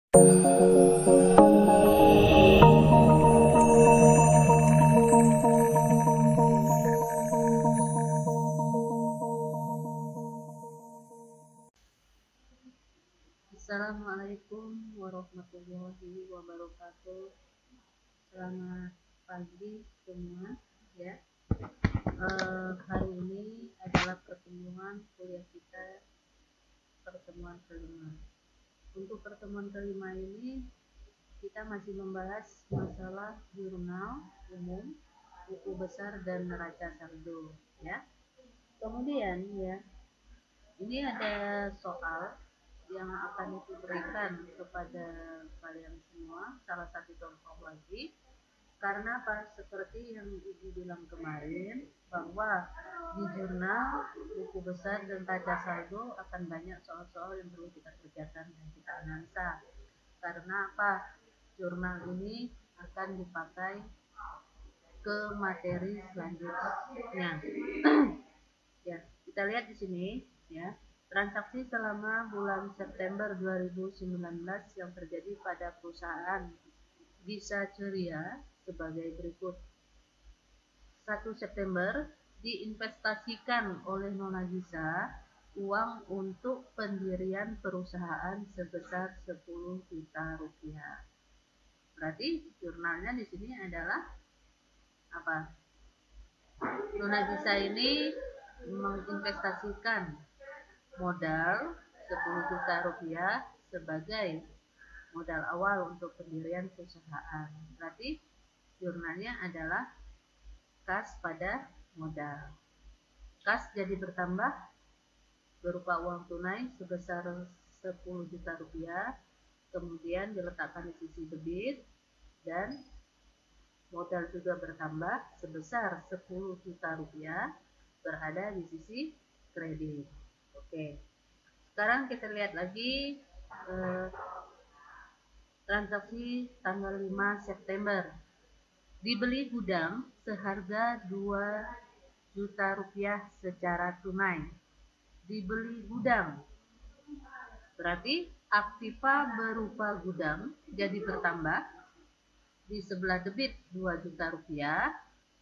Assalamualaikum warahmatullahi wabarakatuh. Selamat pagi semua ya. Hari ini adalah pertemuan kuliah kita, pertemuan kelima. Untuk pertemuan kelima ini kita masih membahas masalah jurnal umum, buku besar dan neraca saldo ya. Kemudian ya, ini ada soal yang akan diberikan kepada kalian semua, salah satu contoh lagi, karena apa, seperti yang Ibu bilang kemarin bahwa di jurnal buku besar dan neraca saldo akan banyak soal-soal yang perlu kita kerjakan dan kita analisa. Karena apa, jurnal ini akan dipakai ke materi selanjutnya. Ya, kita lihat di sini ya. Transaksi selama bulan September 2019 yang terjadi pada perusahaan Gisa Ceria sebagai berikut. 1 September diinvestasikan oleh Nona Gisa uang untuk pendirian perusahaan sebesar 10 juta rupiah. Berarti jurnalnya di sini adalah apa? Nona Gisa ini menginvestasikan modal 10 juta rupiah sebagai modal awal untuk pendirian perusahaan. Berarti jurnalnya adalah kas pada modal. Kas jadi bertambah berupa uang tunai sebesar 10 juta rupiah, kemudian diletakkan di sisi debit, dan modal juga bertambah sebesar 10 juta rupiah berada di sisi kredit. Oke, sekarang kita lihat lagi transaksi tanggal 5 September. Dibeli gudang seharga 2 juta rupiah secara tunai. Dibeli gudang, berarti aktiva berupa gudang jadi bertambah. Di sebelah debit 2 juta rupiah.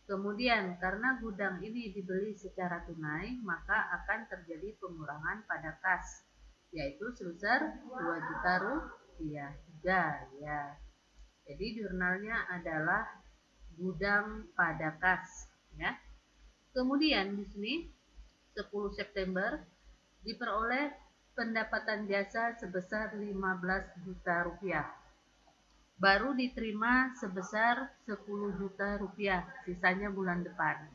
Kemudian karena gudang ini dibeli secara tunai, maka akan terjadi pengurangan pada kas, yaitu sebesar 2 juta rupiah juga ya. Jadi jurnalnya adalah gudang pada kas ya. Kemudian di sini 10 September diperoleh pendapatan jasa sebesar 15 juta rupiah. Baru diterima sebesar 10 juta rupiah, sisanya bulan depan.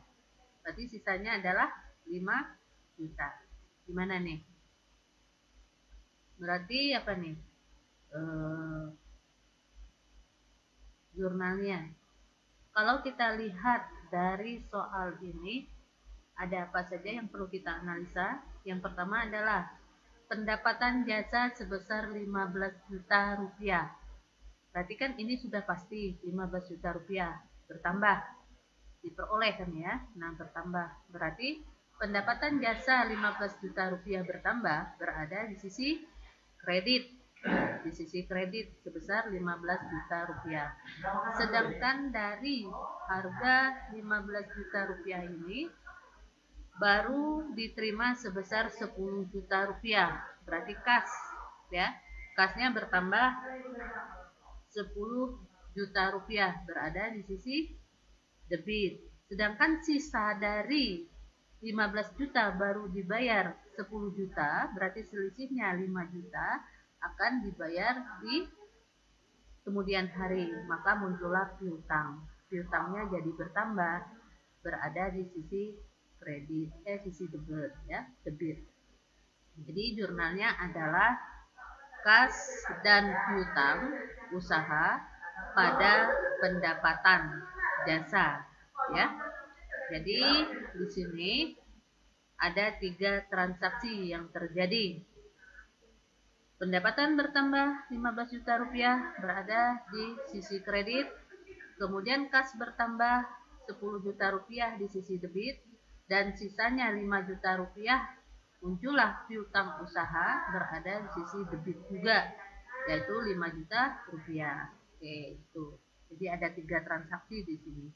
Berarti sisanya adalah 5 juta. Gimana nih? Berarti apa nih? Jurnalnya. Kalau kita lihat dari soal ini, ada apa saja yang perlu kita analisa? Yang pertama adalah pendapatan jasa sebesar 15 juta rupiah. Berarti kan ini sudah pasti 15 juta rupiah bertambah, diperoleh kan ya. Nah, bertambah berarti pendapatan jasa 15 juta rupiah bertambah berada di sisi kredit. Di sisi kredit sebesar 15 juta rupiah. Sedangkan dari harga 15 juta rupiah ini baru diterima sebesar 10 juta rupiah. Berarti kas ya. Kasnya bertambah 10 juta rupiah berada di sisi debit. Sedangkan sisa dari 15 juta baru dibayar 10 juta, berarti selisihnya 5 juta akan dibayar di kemudian hari. Maka muncullah piutang. Piutangnya jadi bertambah berada di sisi kredit, sisi debit ya, debit. Jadi jurnalnya adalah kas dan piutang usaha pada pendapatan jasa ya. Jadi di sini ada 3 transaksi yang terjadi. Pendapatan bertambah 15 juta rupiah berada di sisi kredit, kemudian kas bertambah 10 juta rupiah di sisi debit, dan sisanya 5 juta rupiah muncullah piutang usaha berada di sisi debit juga. yaitu 5 juta rupiah. Oke, itu. Jadi ada 3 transaksi di sini.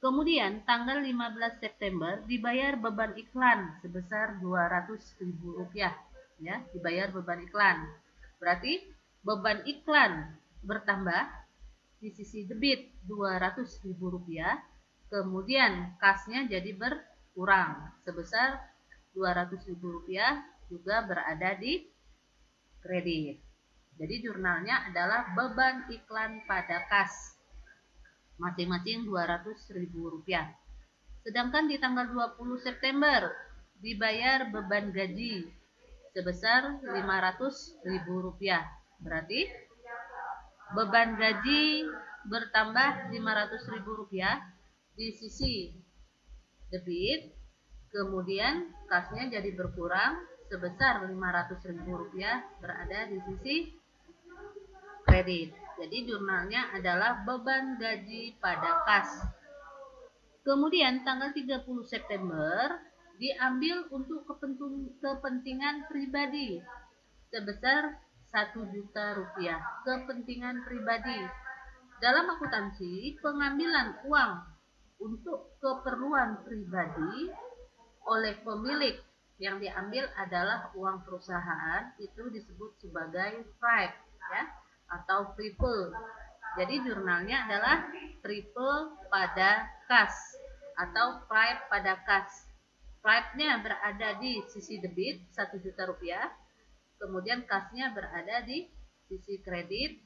Kemudian tanggal 15 September dibayar beban iklan sebesar Rp200.000, ya, dibayar beban iklan. Berarti beban iklan bertambah di sisi debit Rp200.000, kemudian kasnya jadi berkurang sebesar Rp200.000 juga berada di kredit. Jadi jurnalnya adalah beban iklan pada kas masing-masing Rp200.000. Sedangkan di tanggal 20 September dibayar beban gaji sebesar Rp500.000. Berarti beban gaji bertambah Rp500.000 di sisi debit, kemudian kasnya jadi berkurang sebesar Rp500.000 berada di sisi kredit. Jadi jurnalnya adalah beban gaji pada kas. Kemudian tanggal 30 September diambil untuk kepentingan pribadi sebesar Rp1.000.000. Kepentingan pribadi. Dalam akuntansi, pengambilan uang untuk keperluan pribadi oleh pemilik yang diambil adalah uang perusahaan, itu disebut sebagai private, ya, atau triple. Jadi jurnalnya adalah triple pada kas atau private pada kas. Private-nya berada di sisi debit Rp1.000.000, kemudian kasnya berada di sisi kredit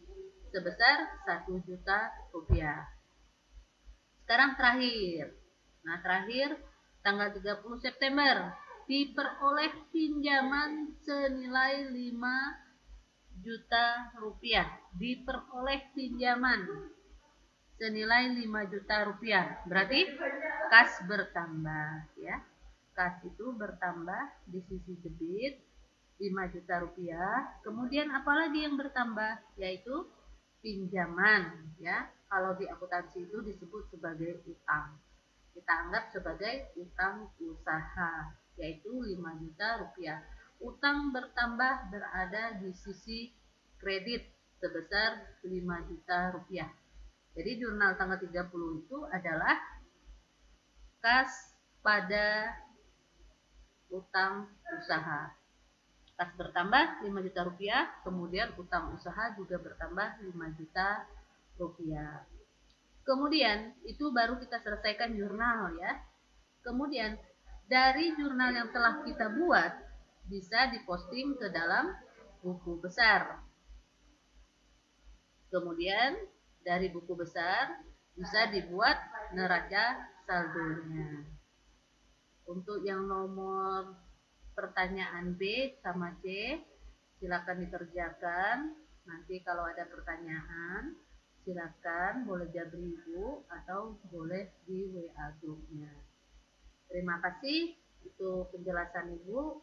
sebesar Rp1.000.000. Sekarang terakhir. Nah, terakhir tanggal 30 September diperoleh pinjaman senilai 5 juta rupiah. Diperoleh pinjaman senilai 5 juta rupiah. Berarti kas bertambah, ya. Kas itu bertambah di sisi debit 5 juta rupiah. Kemudian apalagi yang bertambah? Yaitu pinjaman, ya. Kalau di akuntansi itu disebut sebagai utang. Kita anggap sebagai utang usaha, yaitu 5 juta rupiah. Utang bertambah berada di sisi kredit sebesar 5 juta rupiah. Jadi jurnal tanggal 30 itu adalah kas pada utang usaha. Kas bertambah 5 juta rupiah, kemudian utang usaha juga bertambah 5 juta rupiah. Kemudian itu baru kita selesaikan jurnal, ya. Kemudian dari jurnal yang telah kita buat bisa diposting ke dalam buku besar. Kemudian dari buku besar bisa dibuat neraca saldonya. Untuk yang nomor pertanyaan B sama C, silakan dikerjakan. Nanti kalau ada pertanyaan, silakan boleh jabri Ibu atau boleh di WA grupnya. Terima kasih untuk penjelasan Ibu.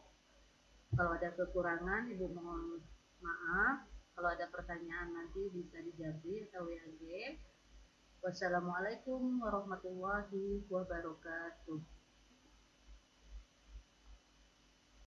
Kalau ada kekurangan, Ibu mohon maaf. Kalau ada pertanyaan nanti bisa dijabri atau WA. Wassalamualaikum warahmatullahi wabarakatuh.